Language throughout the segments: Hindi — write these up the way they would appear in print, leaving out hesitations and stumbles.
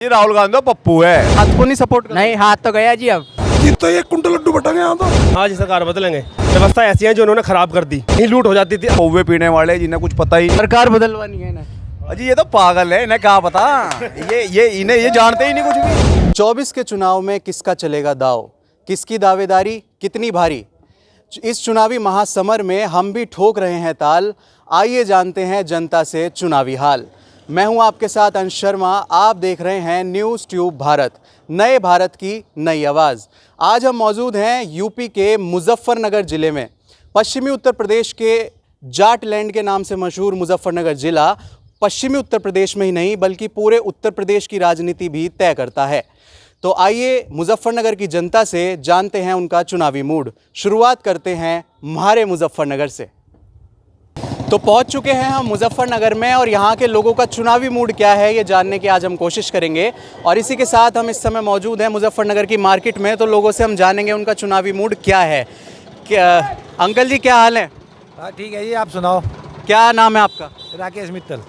ये राहुल गांधी पप्पू है। हाथ को नहीं सपोर्ट कर नहीं, हाथ तो गया जी। अब तो 1 कुंटल लड्डू बटेंगे यहाँ तो। हाँ जी, सरकार बदलेंगे। व्यवस्था ऐसी है जो उन्होंने खराब कर दी, नहीं लूट हो जाती थी। कौवे पीने वाले जिन्हें कुछ पता ही नहीं। सरकार बदलवानी है ना। अजी ये तो पागल है, इन्हें क्या पता। इन्हें ये जानते ही नहीं कुछ भी। 24 के चुनाव में किसका चलेगा दाव, किसकी दावेदारी कितनी भारी। इस चुनावी महासमर में हम भी ठोक रहे हैं ताल। आइए जानते हैं जनता से चुनावी हाल। मैं हूं आपके साथ अंश शर्मा। आप देख रहे हैं न्यूज़ ट्यूब भारत, नए भारत की नई आवाज़। आज हम मौजूद हैं यूपी के मुजफ्फरनगर ज़िले में। पश्चिमी उत्तर प्रदेश के जाटलैंड के नाम से मशहूर मुजफ्फरनगर ज़िला पश्चिमी उत्तर प्रदेश में ही नहीं बल्कि पूरे उत्तर प्रदेश की राजनीति भी तय करता है। तो आइए मुजफ्फरनगर की जनता से जानते हैं उनका चुनावी मूड। शुरुआत करते हैं म्हारे मुजफ्फरनगर से। तो पहुंच चुके हैं हम मुजफ्फरनगर में और यहाँ के लोगों का चुनावी मूड क्या है ये जानने की आज हम कोशिश करेंगे। और इसी के साथ हम इस समय मौजूद हैं मुजफ्फरनगर की मार्केट में, तो लोगों से हम जानेंगे उनका चुनावी मूड क्या है। अंकल जी क्या हाल है? हाँ ठीक है जी, आप सुनाओ। क्या नाम है आपका? राकेश मित्तल।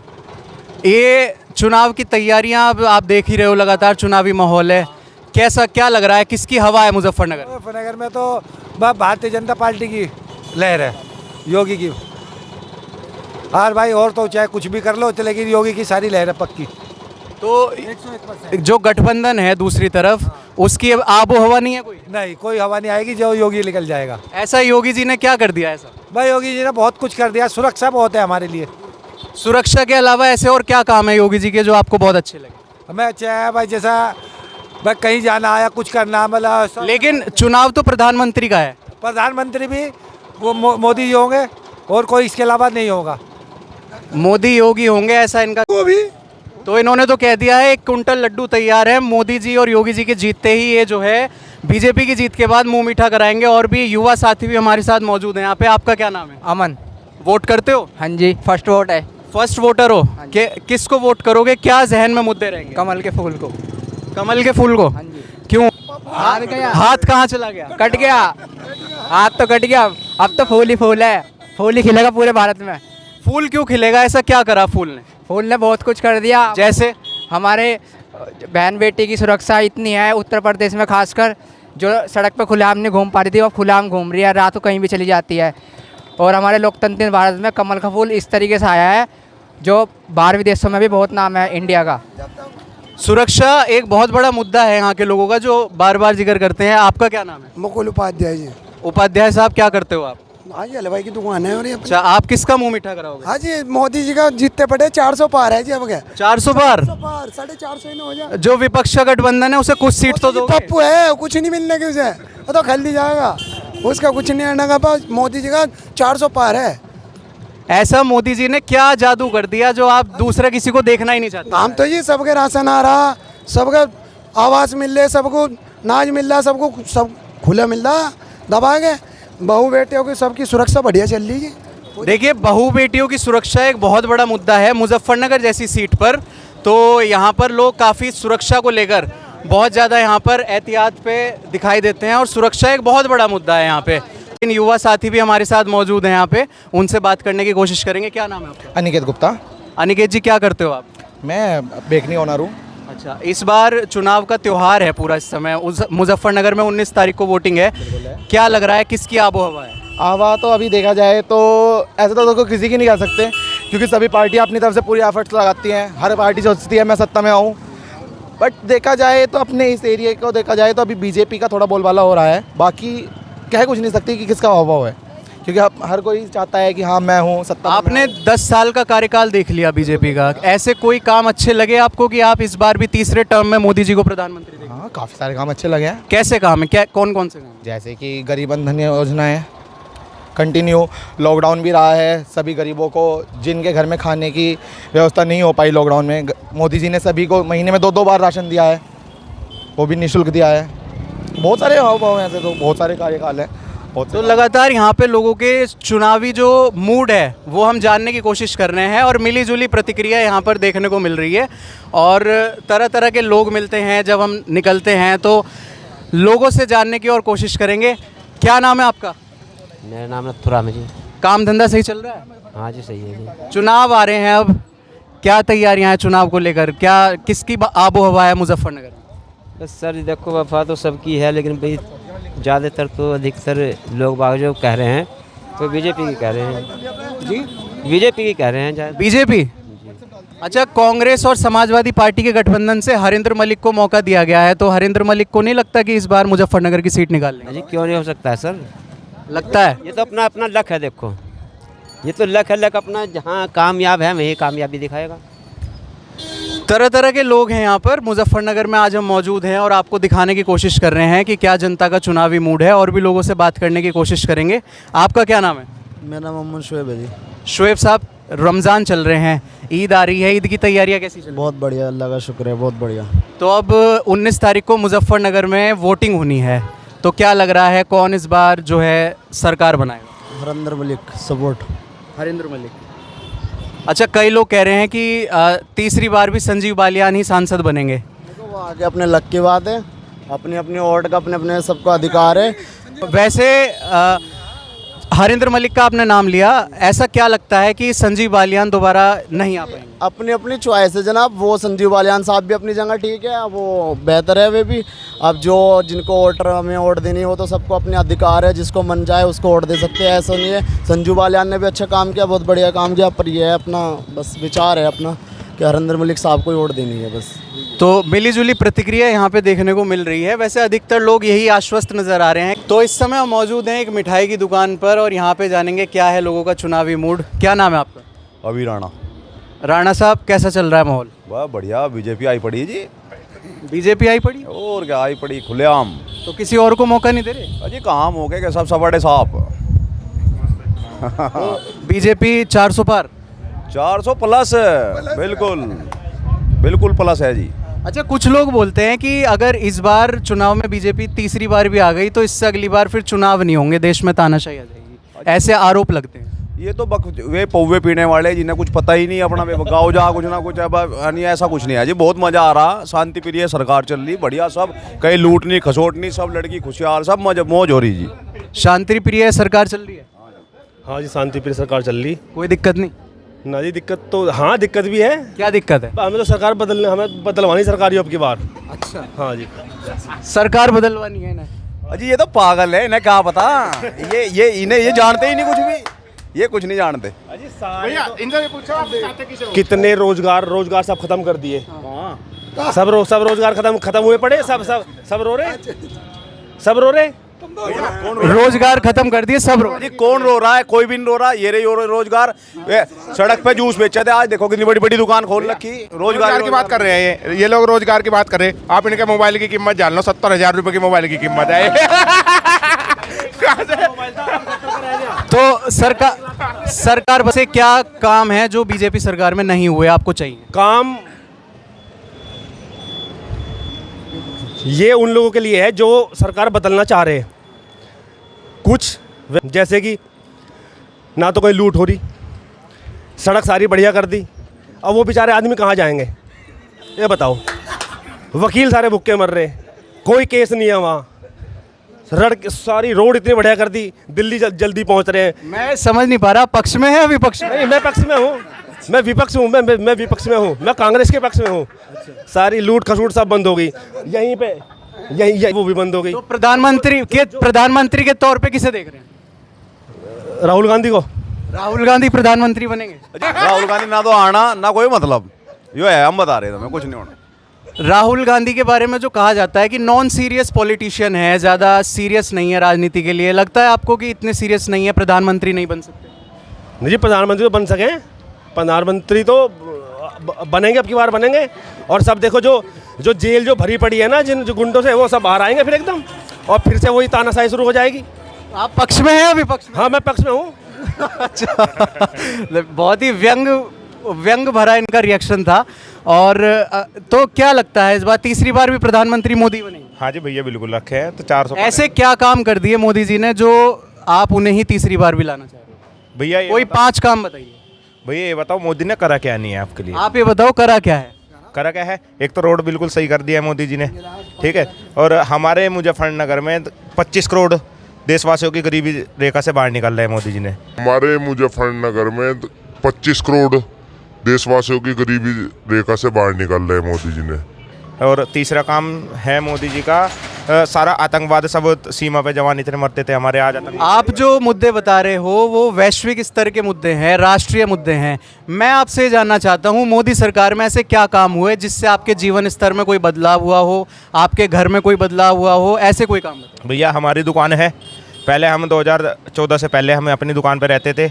ये चुनाव की तैयारियां अब आप देख ही रहे हो, लगातार चुनावी माहौल है। कैसा क्या लग रहा है, किसकी हवा है मुजफ्फरनगर? मुजफ्फरनगर में तो भारतीय जनता पार्टी की लहर है, योगी की। और भाई और तो चाहे कुछ भी कर लो लेकिन योगी की सारी लहर है पक्की। तो जो गठबंधन है दूसरी तरफ, उसकी अब आबो हवा नहीं है कोई? नहीं, कोई हवा नहीं आएगी, जो योगी निकल जाएगा। ऐसा योगी जी ने क्या कर दिया ऐसा? भाई योगी जी ने बहुत कुछ कर दिया, सुरक्षा बहुत है हमारे लिए। सुरक्षा के अलावा ऐसे और क्या काम है योगी जी के जो आपको बहुत अच्छे लगे? हमें अच्छा है भाई, जैसा भाई कहीं जाना आया कुछ करना, मतलब। लेकिन चुनाव तो प्रधानमंत्री का है। प्रधानमंत्री भी वो मोदी जी होंगे और कोई इसके अलावा नहीं होगा। मोदी योगी होंगे ऐसा इनका वो भी तो इन्होंने तो कह दिया है 1 कुंटल लड्डू तैयार है। मोदी जी और योगी जी के जीतते ही ये जो है बीजेपी की जीत के बाद मुंह मीठा कराएंगे। और भी युवा साथी भी हमारे साथ मौजूद हैं यहाँ पे। आपका क्या नाम है? अमन। वोट करते हो? हाँ जी, फर्स्ट वोट है। फर्स्ट वोटर हो? किसको वोट करोगे? क्या जहन में मुद्दे रहेंगे? कमल के फूल को। कमल के फूल को? हाँ जी। क्यों? हाथ गया, हाथ कहाँ चला गया? कट गया। हाथ तो कट गया, अब तो फूल ही फूल है। फूल ही खिलेगा पूरे भारत में। फूल क्यों खिलेगा? ऐसा क्या करा फूल ने? फूल ने बहुत कुछ कर दिया। जैसे हमारे बहन बेटी की सुरक्षा इतनी है उत्तर प्रदेश में, खासकर जो सड़क पर खुलेआम नहीं घूम पा रही थी वो खुलेआम घूम रही है, रात को कहीं भी चली जाती है। और हमारे लोकतंत्र भारत में कमल का फूल इस तरीके से आया है जो बाहर विदेशों में भी बहुत नाम है इंडिया का। सुरक्षा एक बहुत बड़ा मुद्दा है यहाँ के लोगों का जो बार बार जिक्र करते हैं। आपका क्या नाम है? मुकुल उपाध्याय जी। उपाध्याय साहब क्या करते हो आप? हाँ जी, हलवाई की दुकान है। और ये अच्छा, आप किसका मुंह मीठा कराओगे? हाँ जी, मोदी जी का जीतते पड़े 400 पार है जी। अब क्या 400 पार? 450 ही हो जाए। जो विपक्ष का गठबंधन है उसे कुछ सीट तो दो। पप्पू है, कुछ नहीं मिलने की उसे, वो तो खरीदी जाएगा, उसका कुछ नहीं आने का। बस मोदी जी का 400 पार है। ऐसा मोदी जी ने क्या जादू कर दिया जो आप दूसरा किसी को देखना ही नहीं चाहते? हम तो ये सबके राशन आ रहा, सबका आवास मिल रहे, सबको नाज मिल रहा, सबको सब खुला मिल रहा। दबा के बहू बेटियों की सबकी सुरक्षा बढ़िया चल रही है। देखिए, बहू बेटियों की सुरक्षा एक बहुत बड़ा मुद्दा है मुजफ्फरनगर जैसी सीट पर। तो यहाँ पर लोग काफ़ी सुरक्षा को लेकर बहुत ज़्यादा यहाँ पर एहतियात पे दिखाई देते हैं और सुरक्षा एक बहुत बड़ा मुद्दा है यहाँ पे। इन युवा साथी भी हमारे साथ मौजूद हैं यहाँ पे, उनसे बात करने की कोशिश करेंगे। क्या नाम है आपका? अनिकेत गुप्ता। अनिकेत जी क्या करते हो आप? मैं बेकनी ओनर हूँ। अच्छा, इस बार चुनाव का त्यौहार है पूरा इस समय। मुजफ्फरनगर में 19 तारीख को वोटिंग है। क्या लग रहा है किसकी आबो हवा है? आवा तो अभी देखा जाए तो ऐसे तो किसी की नहीं कह सकते क्योंकि सभी पार्टियाँ अपनी तरफ से पूरी एफर्ट्स लगाती हैं। हर पार्टी सोचती है मैं सत्ता में आऊँ, बट देखा जाए तो अपने इस एरिया को देखा जाए तो अभी बीजेपी का थोड़ा बोलबाला हो रहा है। बाकी कह कुछ नहीं सकती कि किसका हवा है क्योंकि अब हर कोई चाहता है कि हाँ मैं हूँ सत्ता। आपने 10 साल का कार्यकाल देख लिया बीजेपी का, ऐसे कोई काम अच्छे लगे आपको कि आप इस बार भी तीसरे टर्म में मोदी जी को प्रधानमंत्री देखें? हाँ, काफ़ी सारे काम अच्छे लगे हैं। कैसे काम है? क्या कौन कौन से काम? जैसे कि गरीब बंधन योजना है, कंटिन्यू। लॉकडाउन भी रहा है, सभी गरीबों को जिनके घर में खाने की व्यवस्था नहीं हो पाई लॉकडाउन में, मोदी जी ने सभी को महीने में 2-2 बार राशन दिया है, वो भी निःशुल्क दिया है। बहुत सारे हाव भाव हैं, ऐसे तो बहुत सारे कार्यकाल हैं। तो लगातार यहाँ पे लोगों के चुनावी जो मूड है वो हम जानने की कोशिश कर रहे हैं और मिली जुली प्रतिक्रिया यहाँ पर देखने को मिल रही है। और तरह तरह के लोग मिलते हैं जब हम निकलते हैं, तो लोगों से जानने की और कोशिश करेंगे। क्या नाम है आपका? मेरा नाम नथुराम है जी। काम धंधा सही चल रहा है? हाँ जी, सही है जी। चुनाव आ रहे हैं अब, क्या तैयारियां हैं चुनाव को लेकर, क्या किसकी आबो हवा है मुजफ्फरनगर में? बस सर देखो वफा तो सबकी है, लेकिन भाई ज़्यादातर तो अधिकतर लोग बाग जो कह रहे हैं तो बीजेपी की कह रहे हैं जी, बीजेपी की कह रहे हैं ज़्यादा। बीजेपी। अच्छा, कांग्रेस और समाजवादी पार्टी के गठबंधन से हरिंद्र मलिक को मौका दिया गया है, तो हरिंद्र मलिक को नहीं लगता कि इस बार मुजफ्फरनगर की सीट निकाल लेंगे? जी क्यों नहीं हो सकता है सर, लगता है। ये तो अपना अपना लक है। देखो ये तो लक है, लक अपना जहाँ कामयाब है वहीं कामयाबी दिखाएगा। तरह तरह के लोग हैं यहाँ पर मुजफ्फरनगर में। आज हम मौजूद हैं और आपको दिखाने की कोशिश कर रहे हैं कि क्या जनता का चुनावी मूड है, और भी लोगों से बात करने की कोशिश करेंगे। आपका क्या नाम है? मेरा नाम मोहम्मद शुएब है जी। शुएब साहब, रमज़ान चल रहे हैं, ईद आ रही है, ईद की तैयारियाँ कैसी चल रही हैं? बहुत बढ़िया, अल्लाह का शुक्र है, बहुत बढ़िया। तो अब 19 तारीख को मुजफ्फरनगर में वोटिंग होनी है, तो क्या लग रहा है कौन इस बार जो है सरकार बनाएगा? हरिंदर मलिक सपोर्ट। हरिंद्र मलिक। अच्छा, कई लोग कह रहे हैं कि तीसरी बार भी संजीव बालियान ही सांसद बनेंगे। तो वो आगे अपने लक की बात है, अपनी अपनी वोट का अपने अपने सबका अधिकार है। वैसे हरिंद्र मलिक का आपने नाम लिया, ऐसा क्या लगता है कि संजीव बालियान दोबारा नहीं आ पाएंगे? अपनी अपनी चॉइस है जनाब, वो संजीव बालियान साहब भी अपनी जगह ठीक है, वो बेहतर है वे भी। अब जो जिनको वोटर में वोट देनी हो तो सबको अपने अधिकार है, जिसको मन जाए उसको वोट दे सकते हैं, ऐसा नहीं है। संजीव बालियान ने भी अच्छा काम किया, बहुत बढ़िया काम किया, पर यह है अपना बस विचार है अपना कि हरिंदर मलिक साहब को ही वोट देनी है बस। तो मिलीजुली प्रतिक्रिया यहाँ पे देखने को मिल रही है। वैसे अधिकतर लोग यही आश्वस्त नज़र आ रहे हैं। तो इस समय हम मौजूद हैं एक मिठाई की दुकान पर और यहाँ पे जानेंगे क्या है लोगों का चुनावी मूड। क्या नाम है आपका? अभी राणा। राणा साहब, कैसा चल रहा है माहौल? वाह बढ़िया, बीजेपी आई पड़ी है जी। बीजेपी आई पड़ी, और क्या आई पड़ी खुलेआम। तो किसी और को मौका नहीं दे रहे? अजी कहाँ मौके के सब सपाटे साफ। बीजेपी 400 पार, 400 प्लस, बिल्कुल बिल्कुल प्लस है जी। अच्छा, कुछ लोग बोलते हैं कि अगर इस बार चुनाव में बीजेपी तीसरी बार भी आ गई तो इससे अगली बार फिर चुनाव नहीं होंगे, देश में तानाशाही आ जाएगी, ऐसे आरोप लगते हैं। ये तो वे पौवे पीने वाले जिन्हें कुछ पता ही नहीं अपना, वे गाँव जा कुछ ना कुछ। अब यानी ऐसा कुछ नहीं है जी, बहुत मज़ा आ रहा, शांति प्रिय सरकार चल रही, बढ़िया, सब कहीं लूट नहीं खसोट नहीं, सब लड़की खुशहाल, सब मौज हो रही जी। शांति प्रिय सरकार चल रही है? हाँ जी, शांति प्रिय सरकार चल रही। कोई दिक्कत नहीं ना जी, दिक्कत तो हाँ दिक्कत भी है। क्या दिक्कत है? हमें तो सरकार बदलने, हमें बदलवानी सरकार ही अब की बार। अच्छा, हाँ जी, सरकार बदलवानी है ना? अजी ये तो पागल है, इन्हें क्या पता। ये इन्हें ये जानते ही नहीं कुछ भी, ये कुछ नहीं जानते। कितने रोजगार सब खत्म कर दिए। सब रोजगार खत्म हुए पड़े, सब रो रहे। रोजगार खत्म कर दिए सब। जी कौन रो रहा है? कोई भी नहीं रो रहा। ये रही रोजगार, सड़क पे जूस बेचे थे, आज देखो कितनी बड़ी बड़ी दुकान खोल रखी। रोजगार की बात कर रहे हैं ये लोग, रोजगार की बात कर रहे हैं। आप इनके मोबाइल की कीमत जान लो, 70,000 रुपए की मोबाइल की कीमत है। तो सरकार से क्या काम है जो बीजेपी सरकार में नहीं हुए, आपको चाहिए? काम ये उन लोगों के लिए है जो सरकार बदलना चाह रहे हैं। कुछ जैसे कि ना तो कोई लूट हो रही, सड़क सारी बढ़िया कर दी, अब वो बेचारे आदमी कहाँ जाएंगे ये बताओ। वकील सारे भुक्के मर रहे, कोई केस नहीं है वहाँ। सड़क सारी रोड इतनी बढ़िया कर दी, दिल्ली जल्दी पहुँच रहे हैं। मैं समझ नहीं पा रहा, पक्ष में है, विपक्ष में? नहीं, मैं पक्ष में हूँ, मैं विपक्ष हूँ, मैं विपक्ष में हूँ, मैं कांग्रेस के पक्ष में हूँ। सारी लूट खसूट सब बंद हो गई यहीं पे, यही वो भी बंद हो गई। तो प्रधानमंत्री के तौर पे किसे देख रहे हैं? राहुल गांधी को। राहुल गांधी प्रधानमंत्री बनेंगे? राहुल गांधी ना तो आना ना कोई मतलब, यो है, हम बता रहे थे, कुछ नहीं होना। राहुल गांधी के बारे में जो कहा जाता है कि नॉन सीरियस पॉलिटिशियन है, ज़्यादा सीरियस नहीं है राजनीति के लिए, लगता है आपको कि इतने सीरियस नहीं है, प्रधानमंत्री नहीं बन सकते? नहीं जी, प्रधानमंत्री तो बन सके, प्रधानमंत्री तो बनेंगे, अब की बार बनेंगे। और सब देखो जो जेल जो भरी पड़ी है ना जिन जो गुंडों से, वो सब बाहर आएंगे फिर एकदम, और फिर से वही तानाशाही शुरू हो जाएगी। आप पक्ष में हैं या विपक्ष में? हाँ, मैं पक्ष में हूँ। अच्छा, बहुत ही व्यंग भरा इनका रिएक्शन था। और तो क्या लगता है इस बार तीसरी बार भी प्रधानमंत्री मोदी बनेंगे? हाँ जी भैया, बिल्कुल रखे हैं। तो 400 ऐसे क्या काम कर दिए मोदी जी ने जो आप उन्हें ही तीसरी बार भी लाना चाह रहे हो? भैया कोई 5 काम बताइए। भैया ये बताओ, मोदी ने करा क्या नहीं है आपके लिए? आप ये बताओ, करा क्या है? करा क्या है? एक तो रोड बिल्कुल सही कर दिया है मोदी जी ने, ठीक है। और हमारे मुजफ्फरनगर में 25 करोड़ देशवासियों की गरीबी रेखा से बाहर निकाल रहे हैं मोदी जी ने। हमारे मुजफ्फरनगर में 25 करोड़ देशवासियों की गरीबी रेखा से बाहर निकाल रहे हैं मोदी जी ने। और तीसरा काम है मोदी जी का, सारा आतंकवाद सब सीमा पे जवान इतने मरते थे हमारे, आज आतंक। आप जो मुद्दे बता रहे हो वो वैश्विक स्तर के मुद्दे हैं, राष्ट्रीय मुद्दे हैं। मैं आपसे जानना चाहता हूँ मोदी सरकार में ऐसे क्या काम हुए जिससे आपके जीवन स्तर में कोई बदलाव हुआ हो, आपके घर में कोई बदलाव हुआ हो, ऐसे कोई काम बताओ। भैया हमारी दुकान है, पहले हम 2014 से पहले हम अपनी दुकान पे रहते थे।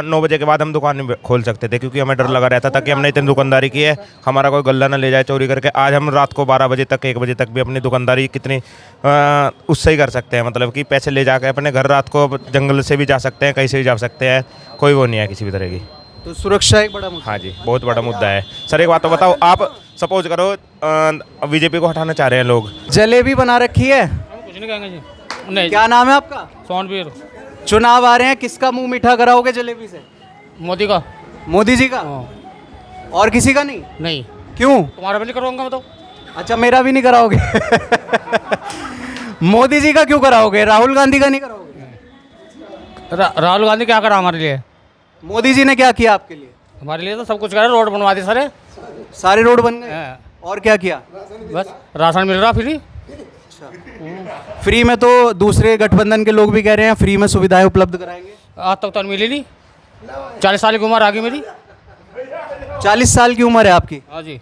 9 बजे के बाद हम दुकान नहीं खोल सकते थे क्योंकि हमें डर लगा रहता था कि हमने इतनी दुकानदारी की है, हमारा कोई गल्ला ना ले जाए चोरी करके। आज हम रात को 12 बजे तक 1 बजे तक भी अपनी दुकानदारी कितनी उससे ही कर सकते हैं, मतलब कि पैसे ले जाकर अपने घर रात को जंगल से भी जा सकते हैं, कहीं से भी जा सकते हैं, कोई वो नहीं है किसी भी तरह की। तो सुरक्षा एक बड़ा मुद्दा। हाँ जी, बहुत बड़ा मुद्दा है सर। एक बात तो बताओ, आप सपोज करो बीजेपी को हटाना चाह रहे हैं लोग, जलेबी बना रखी है, कुछ नहीं कहेंगे जी। नहीं, क्या नाम है आपका? सोनवीर। चुनाव आ रहे हैं, किसका मुंह मीठा कराओगे जलेबी से? मोदी का। मोदी जी का? और किसी का नहीं? नहीं। क्यों? तुम्हारा भी नहीं करवाऊंगा मैं तो। अच्छा, मेरा भी नहीं कराओगे? मोदी जी का क्यों कराओगे, राहुल गांधी का नहीं कराओगे? राहुल गांधी क्या करा हमारे लिए? मोदी जी ने क्या किया आपके लिए? हमारे लिए तो सब कुछ करा, रोड बनवा दी सारे। सारे रोड बन गए? और क्या किया? बस राशन मिल रहा फ्री। फ्री में तो दूसरे गठबंधन के लोग भी कह रहे हैं फ्री में सुविधाएं उपलब्ध कराएंगे। आज तक तो मिली नहीं। 40 साल की उम्र आ गई मेरी। 40 साल की उम्र है आपकी? हाँ जी।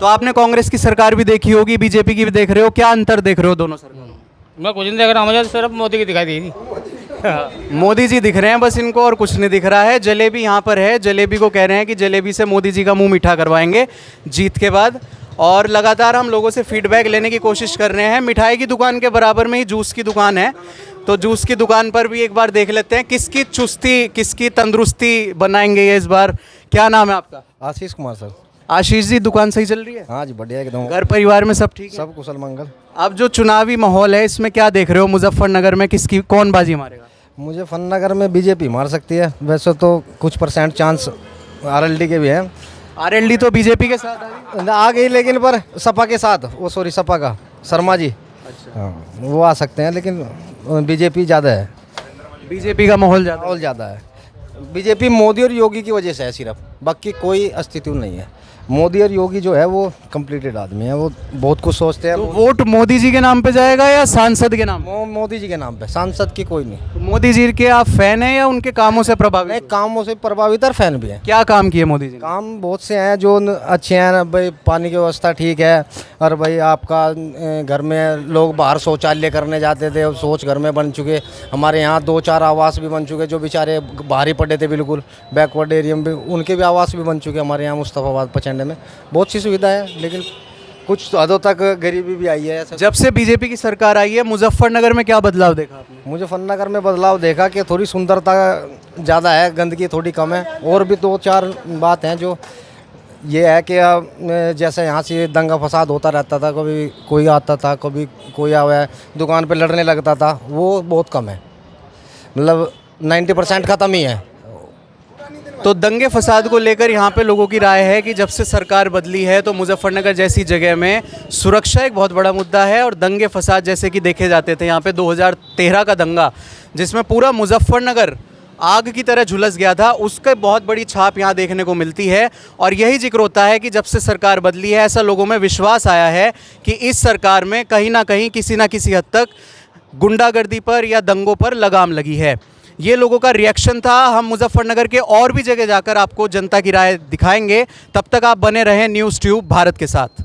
तो आपने कांग्रेस की सरकार भी देखी होगी, बीजेपी की भी देख रहे हो, क्या अंतर देख रहे हो दोनों सरकारों में? मैं कुछ नहीं देख रहा, मुझे सिर्फ मोदी की दिखाई दी थी। मोदी जी दिख रहे हैं बस इनको, और कुछ नहीं दिख रहा है। जलेबी यहाँ पर है, जलेबी को कह रहे हैं कि जलेबी से मोदी जी का मुंह मीठा करवाएंगे जीत के बाद। और लगातार हम लोगों से फीडबैक लेने की कोशिश कर रहे हैं। मिठाई की दुकान के बराबर में ही जूस की दुकान है, तो जूस की दुकान पर भी एक बार देख लेते हैं किसकी चुस्ती, किसकी तंदुरुस्ती बनाएंगे ये इस बार। क्या नाम है आपका? आशीष कुमार सर। आशीष जी, दुकान सही चल रही है? हाँ जी, बढ़िया एकदम। घर परिवार में सब ठीक है? सब कुशल मंगल। अब जो चुनावी माहौल है इसमें क्या देख रहे हो, मुजफ्फरनगर में किसकी कौन बाजी मारेगा? मुजफ्फरनगर में बीजेपी मार सकती है, वैसे तो कुछ % चांस आरएलडी के भी हैं। आरएलडी तो बीजेपी के साथ आ गई, लेकिन पर सपा के साथ, वो सॉरी सपा का शर्मा जी। अच्छा। हाँ, वो आ सकते हैं, लेकिन बीजेपी ज़्यादा है। बीजेपी का माहौल ज़्यादा है। बीजेपी मोदी और योगी की वजह से है सिर्फ, बाकी कोई अस्तित्व नहीं है। मोदी और योगी जो है वो कंप्लीटेड आदमी है, वो बहुत कुछ सोचते हैं। तो वोट मोदी जी के नाम पे जाएगा या सांसद के नाम? मोदी जी के नाम पे, सांसद की कोई नहीं। तो मोदी जी के आप फैन हैं या उनके कामों से प्रभावित? नहीं, कामों से प्रभावित और फैन भी है। क्या काम किए मोदी जी ने? काम बहुत से हैं जो अच्छे हैं भाई, पानी की व्यवस्था ठीक है, और भाई आपका घर में लोग बाहर शौचालय करने जाते थे, अब शौच घर में बन चुके। हमारे यहाँ 2-4 आवास भी बन चुके, जो बेचारे बाहर ही पड़े थे बिल्कुल बैकवर्ड एरिया में, उनके भी आवास भी बन चुके हमारे यहाँ मुस्तफ़ाबाद पचंडे में। बहुत सी सुविधा है, लेकिन कुछ हदों तक गरीबी भी आई है। जब से बीजेपी की सरकार आई है मुजफ्फरनगर में क्या बदलाव देखा आपने? मुजफ्फरनगर में बदलाव देखा कि थोड़ी सुंदरता ज़्यादा है, गंदगी थोड़ी कम है, और भी 2-4 बात हैं जो ये है कि जैसे यहाँ से दंगा फसाद होता रहता था, कभी कोई आता था, कभी कोई आया दुकान पे लड़ने लगता था, वो बहुत कम है, मतलब 90% ख़त्म ही है। तो दंगे फसाद को लेकर यहाँ पे लोगों की राय है कि जब से सरकार बदली है तो मुजफ्फरनगर जैसी जगह में सुरक्षा एक बहुत बड़ा मुद्दा है, और दंगे फसाद जैसे कि देखे जाते थे यहाँ पे 2013 का दंगा जिसमें पूरा मुजफ्फरनगर आग की तरह झुलस गया था, उसके बहुत बड़ी छाप यहाँ देखने को मिलती है। और यही जिक्र होता है कि जब से सरकार बदली है ऐसा लोगों में विश्वास आया है कि इस सरकार में कहीं ना कहीं किसी न किसी हद तक गुंडागर्दी पर या दंगों पर लगाम लगी है। ये लोगों का रिएक्शन था। हम मुजफ्फरनगर के और भी जगह जाकर आपको जनता की राय दिखाएंगे। तब तक आप बने रहें न्यूज़ ट्यूब भारत के साथ।